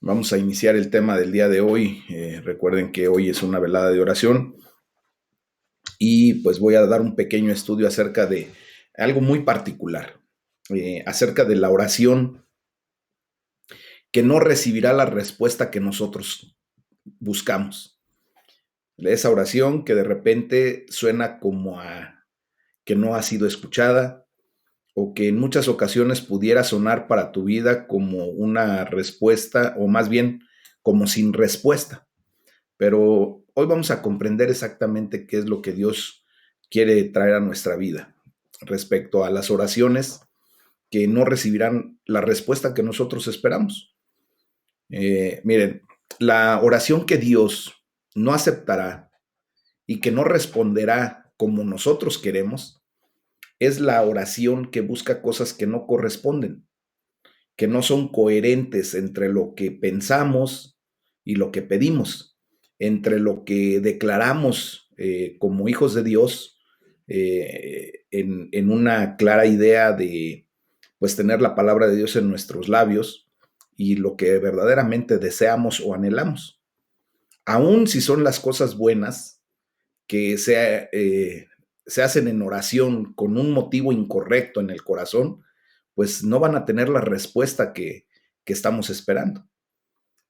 Vamos a iniciar el tema del día de hoy. Recuerden que hoy es una velada de oración y pues voy a dar un pequeño estudio acerca de algo muy particular, acerca de la oración que no recibirá la respuesta que nosotros buscamos. Esa oración que de repente suena como a que no ha sido escuchada o que en muchas ocasiones pudiera sonar para tu vida como una respuesta o más bien como sin respuesta. Pero hoy vamos a comprender exactamente qué es lo que Dios quiere traer a nuestra vida respecto a las oraciones que no recibirán la respuesta que nosotros esperamos. Miren, la oración que Dios no aceptará y que no responderá como nosotros queremos es la oración que busca cosas que no corresponden, que no son coherentes entre lo que pensamos y lo que pedimos, entre lo que declaramos como hijos de Dios en una clara idea de pues tener la palabra de Dios en nuestros labios y lo que verdaderamente deseamos o anhelamos. Aun si son las cosas buenas que se hacen en oración con un motivo incorrecto en el corazón, pues no van a tener la respuesta que estamos esperando.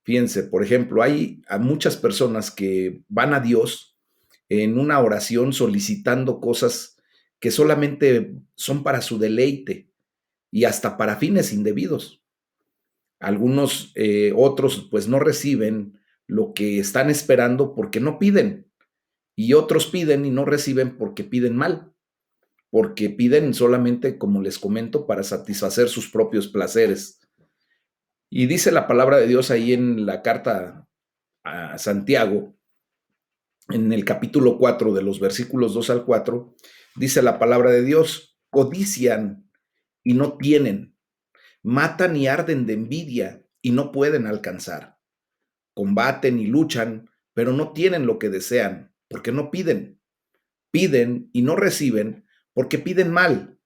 Fíjense, por ejemplo, hay a muchas personas que van a Dios en una oración solicitando cosas que solamente son para su deleite y hasta para fines indebidos. Algunos otros pues no reciben lo que están esperando porque no piden y otros piden y no reciben porque piden mal, porque piden solamente, como les comento, para satisfacer sus propios placeres. Y dice la palabra de Dios ahí en la carta a Santiago, en el capítulo 4 de los versículos 2 al 4, dice la palabra de Dios: codician y no tienen, matan y arden de envidia y no pueden alcanzar, combaten y luchan, pero no tienen lo que desean, porque no piden, piden y no reciben, porque piden mal,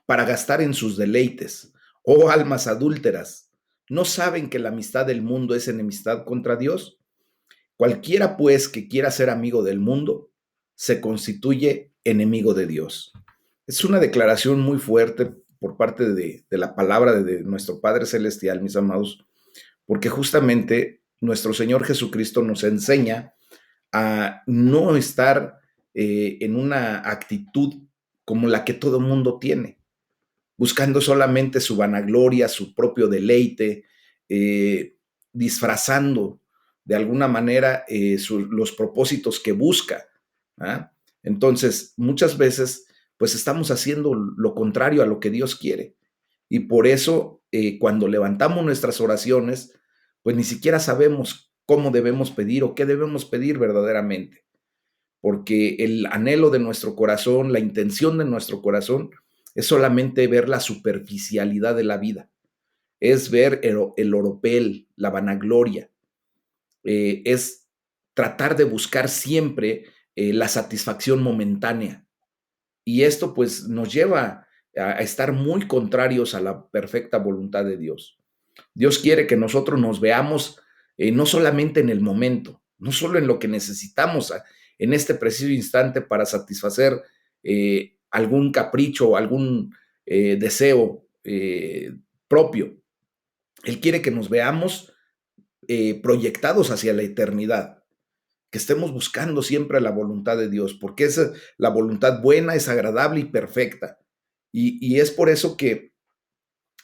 para gastar en sus deleites. Oh almas adúlteras, ¿no saben que la amistad del mundo es enemistad contra Dios? Cualquiera, pues, que quiera ser amigo del mundo, se constituye enemigo de Dios. Es una declaración muy fuerte por parte de la palabra de nuestro Padre Celestial, mis amados, porque justamente nuestro Señor Jesucristo nos enseña a no estar en una actitud como la que todo mundo tiene, buscando solamente su vanagloria, su propio deleite, disfrazando de alguna manera los propósitos que busca. ¿Ah? Entonces, muchas veces, pues estamos haciendo lo contrario a lo que Dios quiere. Y por eso, cuando levantamos nuestras oraciones, pues ni siquiera sabemos cómo debemos pedir o qué debemos pedir verdaderamente. Porque el anhelo de nuestro corazón, la intención de nuestro corazón, es solamente ver la superficialidad de la vida, es ver el oropel, la vanagloria, es tratar de buscar siempre la satisfacción momentánea. Y esto pues nos lleva a estar muy contrarios a la perfecta voluntad de Dios. Dios quiere que nosotros nos veamos no solamente en el momento, no solo en lo que necesitamos en este preciso instante para satisfacer algún capricho o algún deseo propio. Él quiere que nos veamos proyectados hacia la eternidad, que estemos buscando siempre la voluntad de Dios, porque es la voluntad buena, es agradable y perfecta. Y es por eso que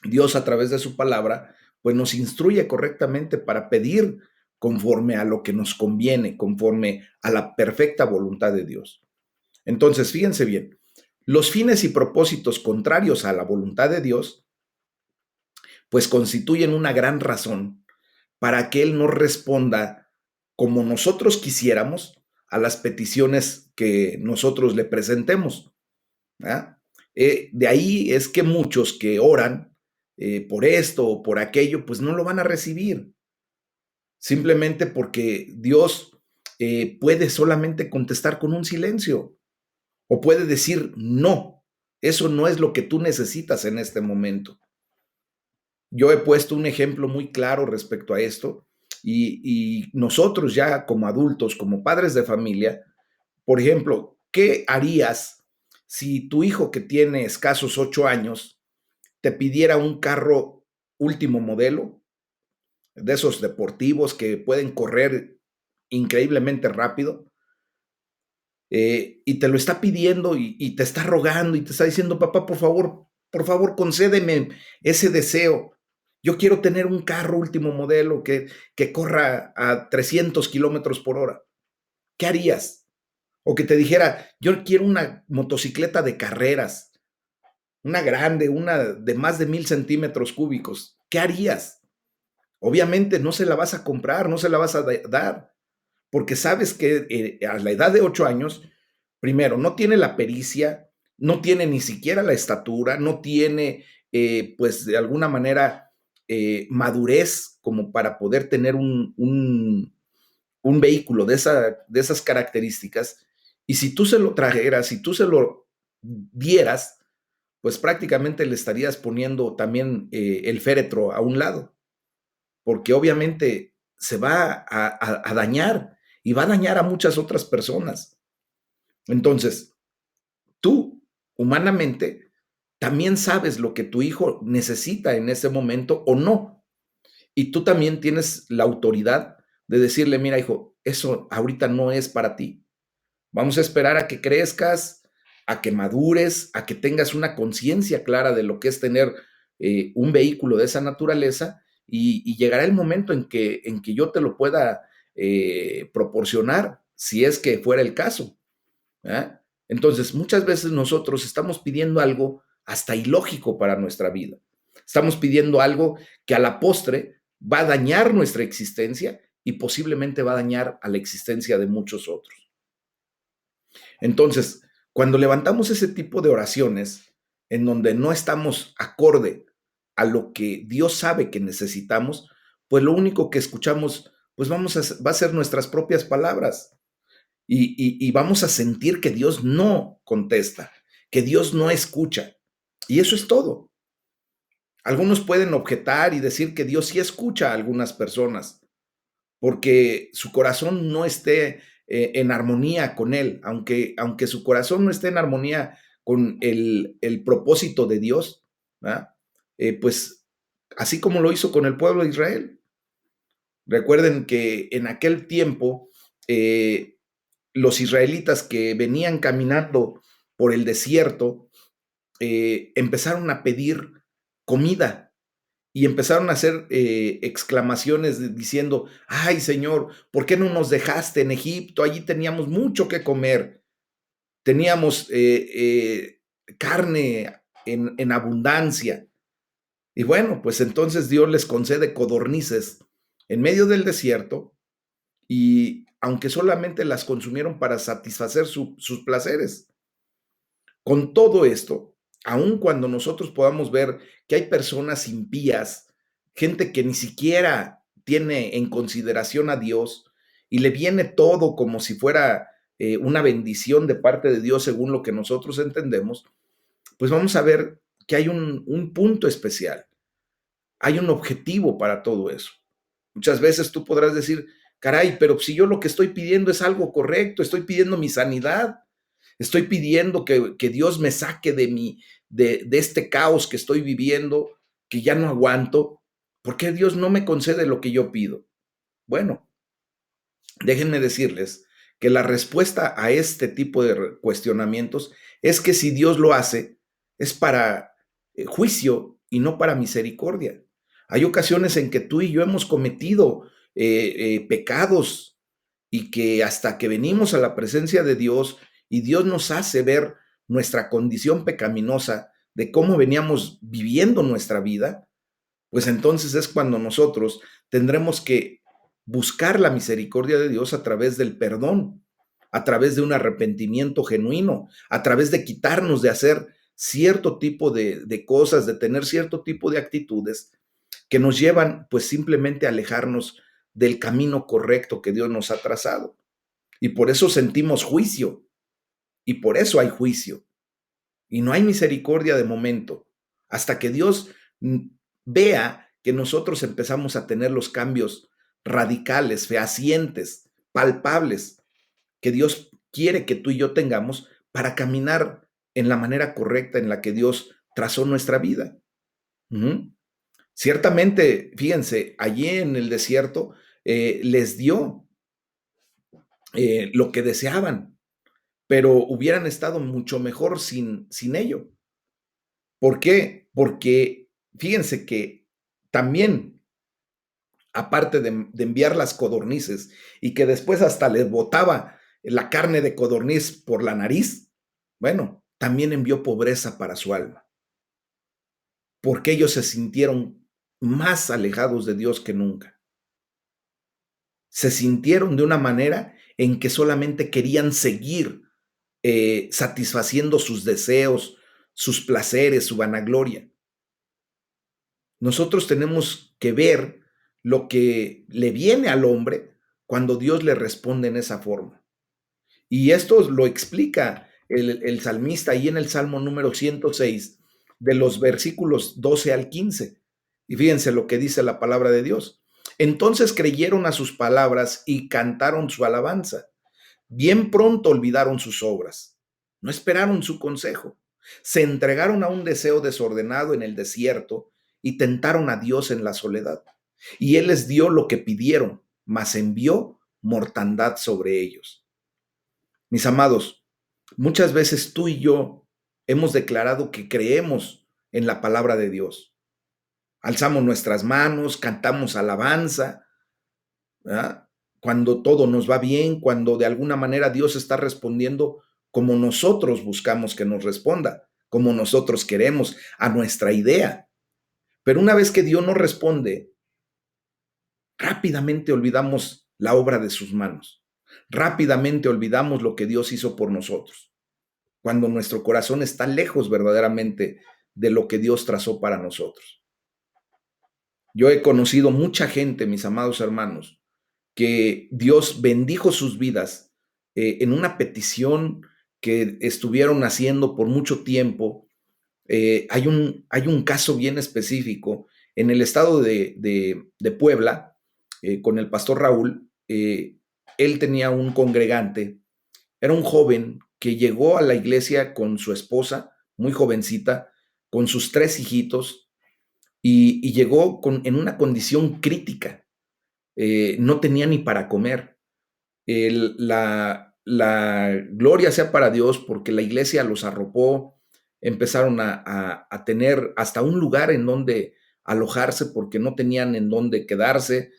Dios a través de su palabra, pues nos instruye correctamente para pedir conforme a lo que nos conviene, conforme a la perfecta voluntad de Dios. Entonces, fíjense bien, los fines y propósitos contrarios a la voluntad de Dios, pues constituyen una gran razón para que Él no responda como nosotros quisiéramos a las peticiones que nosotros le presentemos. ¿Ah? De ahí es que muchos que oran por esto o por aquello, pues no lo van a recibir, simplemente porque Dios puede solamente contestar con un silencio o puede decir no, eso no es lo que tú necesitas en este momento. Yo he puesto un ejemplo muy claro respecto a esto Y nosotros ya como adultos, como padres de familia, por ejemplo, ¿qué harías si tu hijo que tiene escasos 8 años te pidiera un carro último modelo, de esos deportivos que pueden correr increíblemente rápido, y te lo está pidiendo y te está rogando y te está diciendo, papá, por favor, concédeme ese deseo. Yo quiero tener un carro último modelo que corra a 300 kilómetros por hora. ¿Qué harías? O que te dijera, yo quiero una motocicleta de carreras, una grande, una de más de 1000 centímetros cúbicos. ¿Qué harías? Obviamente no se la vas a comprar, no se la vas a dar, porque sabes que a la edad de 8 años, primero, no tiene la pericia, no tiene ni siquiera la estatura, no tiene, pues de alguna manera, madurez como para poder tener un vehículo de esas características. Y si tú se lo trajeras, si tú se lo dieras, pues prácticamente le estarías poniendo también el féretro a un lado, porque obviamente se va a dañar y va a dañar a muchas otras personas. Entonces, tú, humanamente, también sabes lo que tu hijo necesita en ese momento o no. Y tú también tienes la autoridad de decirle, mira, hijo, eso ahorita no es para ti. Vamos a esperar a que crezcas, a que madures, a que tengas una conciencia clara de lo que es tener un vehículo de esa naturaleza y llegará el momento en que yo te lo pueda proporcionar, si es que fuera el caso. ¿Ah? Entonces, muchas veces nosotros estamos pidiendo algo hasta ilógico para nuestra vida. Estamos pidiendo algo que a la postre va a dañar nuestra existencia y posiblemente va a dañar a la existencia de muchos otros. Entonces, cuando levantamos ese tipo de oraciones en donde no estamos acorde a lo que Dios sabe que necesitamos, pues lo único que escuchamos, pues va a ser nuestras propias palabras y vamos a sentir que Dios no contesta, que Dios no escucha. Y eso es todo. Algunos pueden objetar y decir que Dios sí escucha a algunas personas, porque su corazón no esté en armonía con Él, aunque su corazón no esté en armonía con el propósito de Dios, ¿verdad? Pues así como lo hizo con el pueblo de Israel. Recuerden que en aquel tiempo los israelitas que venían caminando por el desierto empezaron a pedir comida y empezaron a hacer exclamaciones diciendo, ay Señor, ¿por qué no nos dejaste en Egipto? Allí teníamos mucho que comer, teníamos carne en abundancia. Y bueno, pues entonces Dios les concede codornices en medio del desierto y aunque solamente las consumieron para satisfacer sus placeres. Con todo esto, aun cuando nosotros podamos ver que hay personas impías, gente que ni siquiera tiene en consideración a Dios y le viene todo como si fuera una bendición de parte de Dios según lo que nosotros entendemos, pues vamos a ver que hay un punto especial, hay un objetivo para todo eso. Muchas veces tú podrás decir, caray, pero si yo lo que estoy pidiendo es algo correcto, estoy pidiendo mi sanidad, estoy pidiendo que Dios me saque de este caos que estoy viviendo, que ya no aguanto. ¿Por qué Dios no me concede lo que yo pido? Bueno, déjenme decirles que la respuesta a este tipo de cuestionamientos es que si Dios lo hace, es para juicio y no para misericordia. Hay ocasiones en que tú y yo hemos cometido pecados y que hasta que venimos a la presencia de Dios y Dios nos hace ver nuestra condición pecaminosa de cómo veníamos viviendo nuestra vida, pues entonces es cuando nosotros tendremos que buscar la misericordia de Dios a través del perdón, a través de un arrepentimiento genuino, a través de quitarnos de hacer cierto tipo de cosas, de tener cierto tipo de actitudes que nos llevan pues simplemente a alejarnos del camino correcto que Dios nos ha trazado. Y por eso sentimos juicio, y por eso hay juicio. Y no hay misericordia de momento, hasta que Dios vea que nosotros empezamos a tener los cambios radicales, fehacientes, palpables, que Dios quiere que tú y yo tengamos para caminar en la manera correcta en la que Dios trazó nuestra vida. Ujú. Ciertamente, fíjense, allí en el desierto les dio lo que deseaban, pero hubieran estado mucho mejor sin ello. ¿Por qué? Porque fíjense que también, aparte de enviar las codornices y que después hasta les botaba la carne de codorniz por la nariz, bueno, también envió pobreza para su alma, porque ellos se sintieron más alejados de Dios que nunca. Se sintieron de una manera en que solamente querían seguir satisfaciendo sus deseos, sus placeres, su vanagloria. Nosotros tenemos que ver lo que le viene al hombre cuando Dios le responde en esa forma. Y esto lo explica el salmista ahí en el Salmo número 106, de los versículos 12 al 15. Y fíjense lo que dice la palabra de Dios. Entonces creyeron a sus palabras y cantaron su alabanza. Bien pronto olvidaron sus obras. No esperaron su consejo. Se entregaron a un deseo desordenado en el desierto y tentaron a Dios en la soledad. Y Él les dio lo que pidieron, mas envió mortandad sobre ellos. Mis amados, muchas veces tú y yo hemos declarado que creemos en la palabra de Dios. Alzamos nuestras manos, cantamos alabanza, ¿verdad? Cuando todo nos va bien, cuando de alguna manera Dios está respondiendo como nosotros buscamos que nos responda, como nosotros queremos, a nuestra idea. Pero una vez que Dios nos responde, rápidamente olvidamos la obra de sus manos. Rápidamente olvidamos lo que Dios hizo por nosotros. Cuando nuestro corazón está lejos verdaderamente de lo que Dios trazó para nosotros. Yo he conocido mucha gente, mis amados hermanos, que Dios bendijo sus vidas en una petición que estuvieron haciendo por mucho tiempo. Hay un caso bien específico en el estado de Puebla, con el pastor Raúl. Él tenía un congregante, era un joven que llegó a la iglesia con su esposa, muy jovencita, con sus 3 hijitos, y llegó en una condición crítica. No tenía ni para comer. La gloria sea para Dios porque la iglesia los arropó, empezaron a tener hasta un lugar en donde alojarse porque no tenían en dónde quedarse.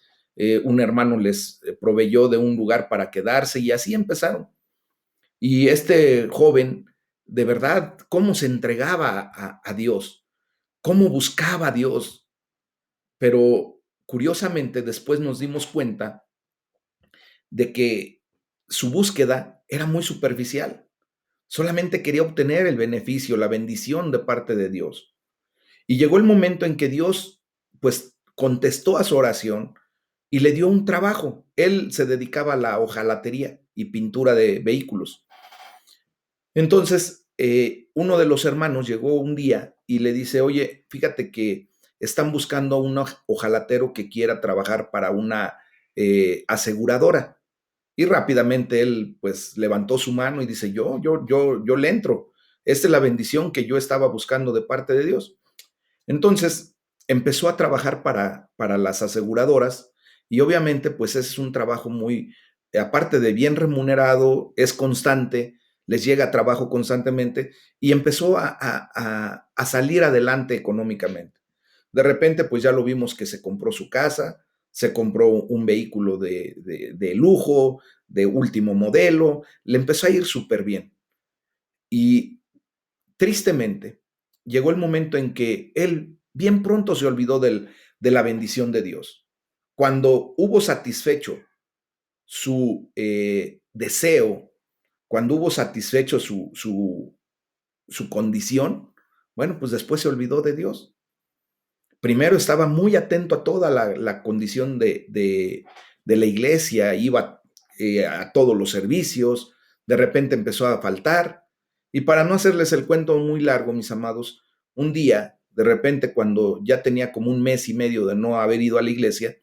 Un hermano les proveyó de un lugar para quedarse y así empezaron. Y este joven, de verdad, cómo se entregaba a Dios, cómo buscaba a Dios, pero curiosamente después nos dimos cuenta de que su búsqueda era muy superficial. Solamente quería obtener el beneficio, la bendición de parte de Dios. Y llegó el momento en que Dios, pues, contestó a su oración y le dio un trabajo. Él se dedicaba a la hojalatería y pintura de vehículos. Entonces, uno de los hermanos llegó un día y le dice, oye, fíjate que están buscando a un hojalatero que quiera trabajar para una aseguradora. Y rápidamente él pues levantó su mano y dice, yo le entro. Esta es la bendición que yo estaba buscando de parte de Dios. Entonces empezó a trabajar para las aseguradoras y obviamente pues ese es un trabajo muy, aparte de bien remunerado, es constante, les llega trabajo constantemente y empezó a salir adelante económicamente. De repente pues ya lo vimos que se compró su casa, se compró un vehículo de lujo, de último modelo, le empezó a ir súper bien. Y tristemente, llegó el momento en que él bien pronto se olvidó de la bendición de Dios. Cuando hubo satisfecho su deseo, cuando hubo satisfecho su condición, bueno, pues después se olvidó de Dios. Primero estaba muy atento a toda la condición de la iglesia, iba a todos los servicios, de repente empezó a faltar. Y para no hacerles el cuento muy largo, mis amados, un día, de repente, cuando ya tenía como un mes y medio de no haber ido a la iglesia,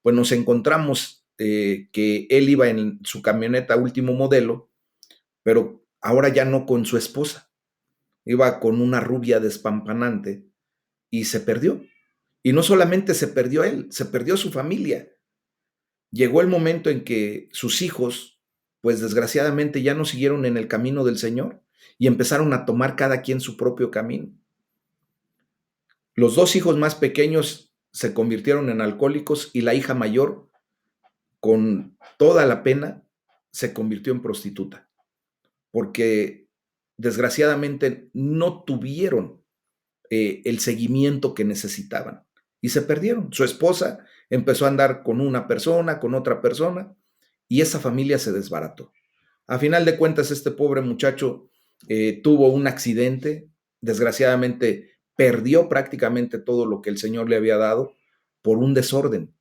pues nos encontramos que él iba en su camioneta último modelo, pero ahora ya no con su esposa, iba con una rubia despampanante y se perdió. Y no solamente se perdió él, se perdió su familia. Llegó el momento en que sus hijos, pues desgraciadamente ya no siguieron en el camino del Señor y empezaron a tomar cada quien su propio camino. Los dos hijos más pequeños se convirtieron en alcohólicos y la hija mayor, con toda la pena, se convirtió en prostituta, porque desgraciadamente no tuvieron el seguimiento que necesitaban y se perdieron. Su esposa empezó a andar con una persona, con otra persona, y esa familia se desbarató. A final de cuentas, este pobre muchacho tuvo un accidente, desgraciadamente perdió prácticamente todo lo que el Señor le había dado por un desorden.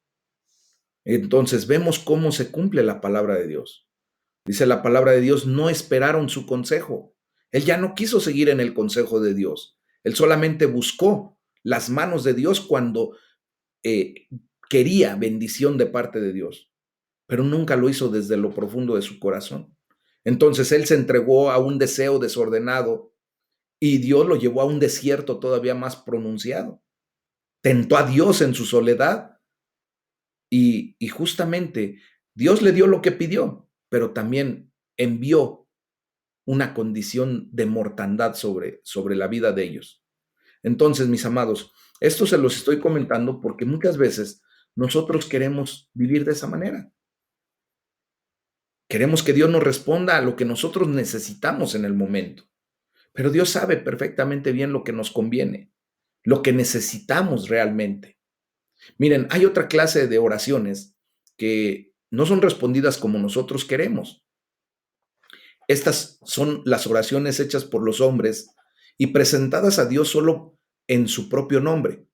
Entonces vemos cómo se cumple la palabra de Dios. Dice la palabra de Dios, no esperaron su consejo. Él ya no quiso seguir en el consejo de Dios. Él solamente buscó las manos de Dios cuando eh, quería bendición de parte de Dios, pero nunca lo hizo desde lo profundo de su corazón. Entonces él se entregó a un deseo desordenado y Dios lo llevó a un desierto todavía más pronunciado. Tentó a Dios en su soledad y justamente Dios le dio lo que pidió, pero también envió una condición de mortandad sobre la vida de ellos. Entonces, mis amados, esto se los estoy comentando porque muchas veces nosotros queremos vivir de esa manera. Queremos que Dios nos responda a lo que nosotros necesitamos en el momento. Pero Dios sabe perfectamente bien lo que nos conviene, lo que necesitamos realmente. Miren, hay otra clase de oraciones que no son respondidas como nosotros queremos. Estas son las oraciones hechas por los hombres y presentadas a Dios solo en su propio nombre,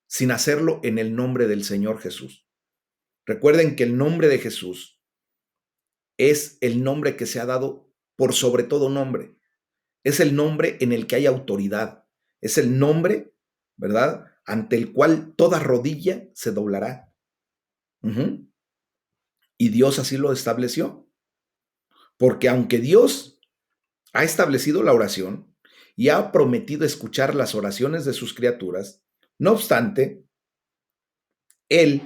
sin hacerlo en el nombre del Señor Jesús. Recuerden que el nombre de Jesús es el nombre que se ha dado por sobre todo nombre. Es el nombre en el que hay autoridad. Es el nombre, ¿verdad? Ante el cual toda rodilla se doblará. Uh-huh. Y Dios así lo estableció. Porque aunque Dios ha establecido la oración y ha prometido escuchar las oraciones de sus criaturas, no obstante, Él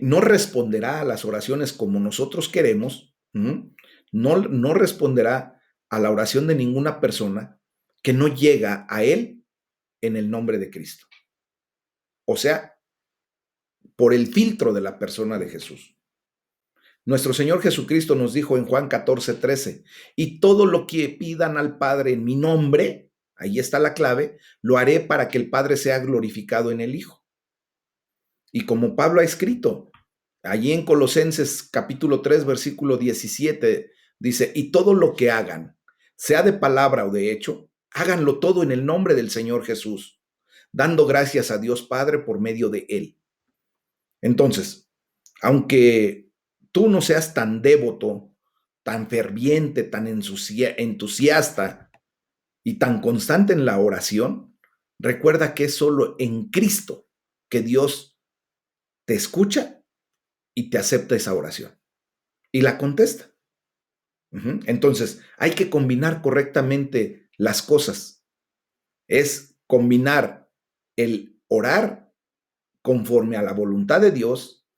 no responderá a las oraciones como nosotros queremos, no responderá a la oración de ninguna persona que no llega a Él en el nombre de Cristo. O sea, por el filtro de la persona de Jesús. Nuestro Señor Jesucristo nos dijo en Juan 14:13, y todo lo que pidan al Padre en mi nombre, ahí está la clave, lo haré para que el Padre sea glorificado en el Hijo. Y como Pablo ha escrito, allí en Colosenses capítulo 3, versículo 17, dice, y todo lo que hagan, sea de palabra o de hecho, háganlo todo en el nombre del Señor Jesús, dando gracias a Dios Padre por medio de Él. Entonces, aunque tú no seas tan devoto, tan ferviente, tan entusiasta y tan constante en la oración, recuerda que es solo en Cristo que Dios te escucha y te acepta esa oración y la contesta. Entonces, hay que combinar correctamente las cosas. Es combinar el orar conforme a la voluntad de Dios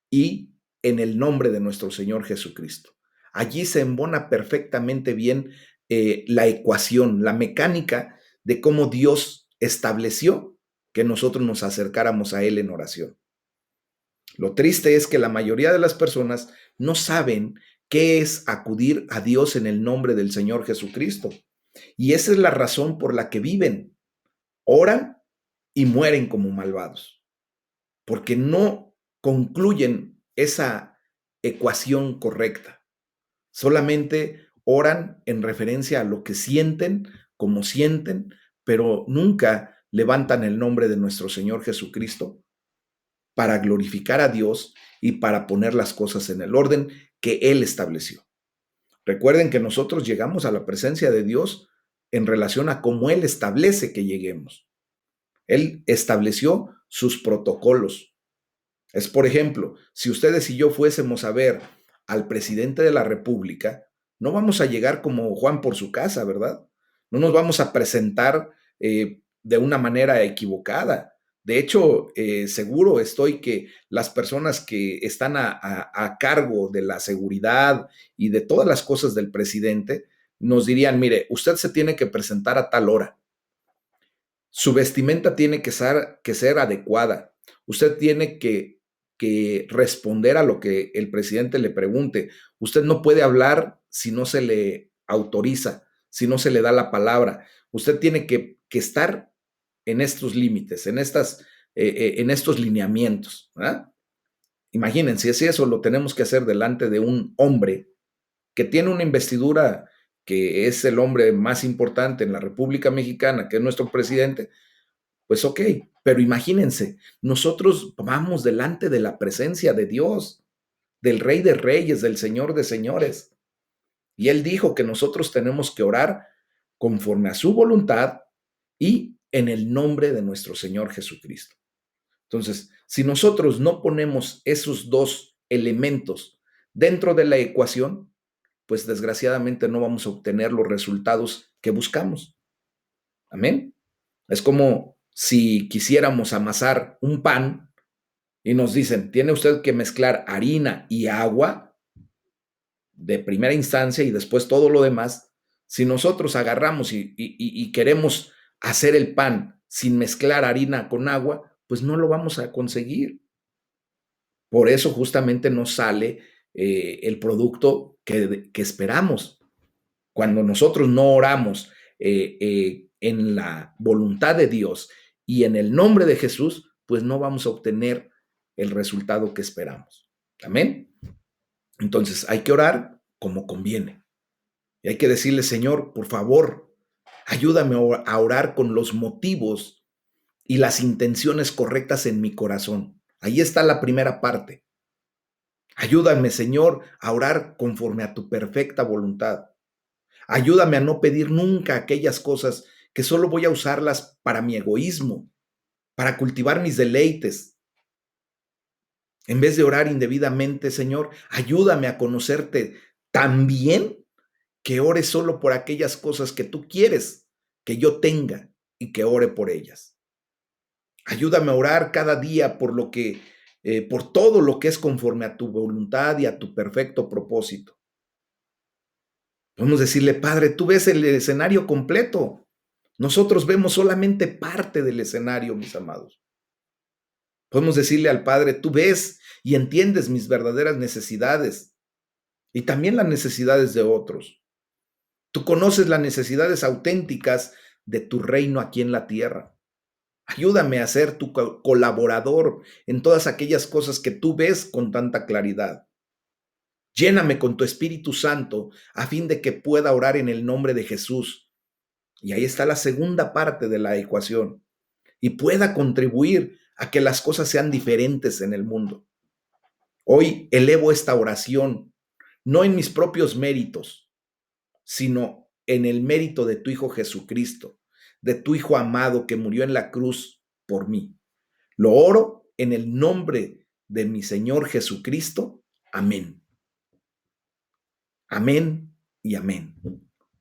y en el nombre de nuestro Señor Jesucristo. Allí se embona perfectamente bien la ecuación, la mecánica de cómo Dios estableció que nosotros nos acercáramos a Él en oración. Lo triste es que la mayoría de las personas no saben qué es acudir a Dios en el nombre del Señor Jesucristo. Y esa es la razón por la que viven, oran y mueren como malvados, porque no concluyen esa ecuación correcta. Solamente oran en referencia a lo que sienten, como sienten, pero nunca levantan el nombre de nuestro Señor Jesucristo para glorificar a Dios y para poner las cosas en el orden que Él estableció. Recuerden que nosotros llegamos a la presencia de Dios en relación a cómo Él establece que lleguemos. Él estableció sus protocolos. Es, por ejemplo, si ustedes y yo fuésemos a ver al presidente de la República, no vamos a llegar como Juan por su casa, ¿verdad? No nos vamos a presentar de una manera equivocada. De hecho, seguro estoy que las personas que están a cargo de la seguridad y de todas las cosas del presidente nos dirían, mire, usted se tiene que presentar a tal hora. Su vestimenta tiene que ser adecuada. Usted tiene que responder a lo que el presidente le pregunte. Usted no puede hablar si no se le autoriza, si no se le da la palabra. Usted tiene que estar en estos límites, en estos lineamientos. ¿Verdad? Imagínense, si eso lo tenemos que hacer delante de un hombre que tiene una investidura, que es el hombre más importante en la República Mexicana, que es nuestro presidente, pues ok, pero imagínense, nosotros vamos delante de la presencia de Dios, del Rey de Reyes, del Señor de Señores. Y Él dijo que nosotros tenemos que orar conforme a su voluntad y en el nombre de nuestro Señor Jesucristo. Entonces, si nosotros no ponemos esos dos elementos dentro de la ecuación, pues desgraciadamente no vamos a obtener los resultados que buscamos. Amén. Es como si quisiéramos amasar un pan y nos dicen, tiene usted que mezclar harina y agua de primera instancia y después todo lo demás. Si nosotros agarramos y queremos hacer el pan sin mezclar harina con agua, pues no lo vamos a conseguir. Por eso justamente no sale el producto que esperamos. Cuando nosotros no oramos en la voluntad de Dios y en el nombre de Jesús, pues no vamos a obtener el resultado que esperamos. Amén. Entonces hay que orar como conviene. Y hay que decirle, Señor, por favor, ayúdame a orar con los motivos y las intenciones correctas en mi corazón. Ahí está la primera parte. Ayúdame, Señor, a orar conforme a tu perfecta voluntad. Ayúdame a no pedir nunca aquellas cosas que solo voy a usarlas para mi egoísmo, para cultivar mis deleites. En vez de orar indebidamente, Señor, ayúdame a conocerte tan bien que ore solo por aquellas cosas que tú quieres que yo tenga y que ore por ellas. Ayúdame a orar cada día por todo lo que es conforme a tu voluntad y a tu perfecto propósito. Podemos decirle, Padre, tú ves el escenario completo. Nosotros vemos solamente parte del escenario, mis amados. Podemos decirle al Padre, tú ves y entiendes mis verdaderas necesidades y también las necesidades de otros. Tú conoces las necesidades auténticas de tu reino aquí en la tierra. Ayúdame a ser tu colaborador en todas aquellas cosas que tú ves con tanta claridad. Lléname con tu Espíritu Santo a fin de que pueda orar en el nombre de Jesús. Y ahí está la segunda parte de la ecuación. Y pueda contribuir a que las cosas sean diferentes en el mundo. Hoy elevo esta oración, no en mis propios méritos, sino en el mérito de tu Hijo Jesucristo, de tu Hijo amado que murió en la cruz por mí. Lo oro en el nombre de mi Señor Jesucristo. Amén. Amén y amén.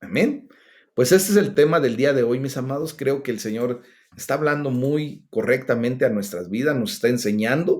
Amén. Pues este es el tema del día de hoy, mis amados. Creo que el Señor está hablando muy correctamente a nuestras vidas, nos está enseñando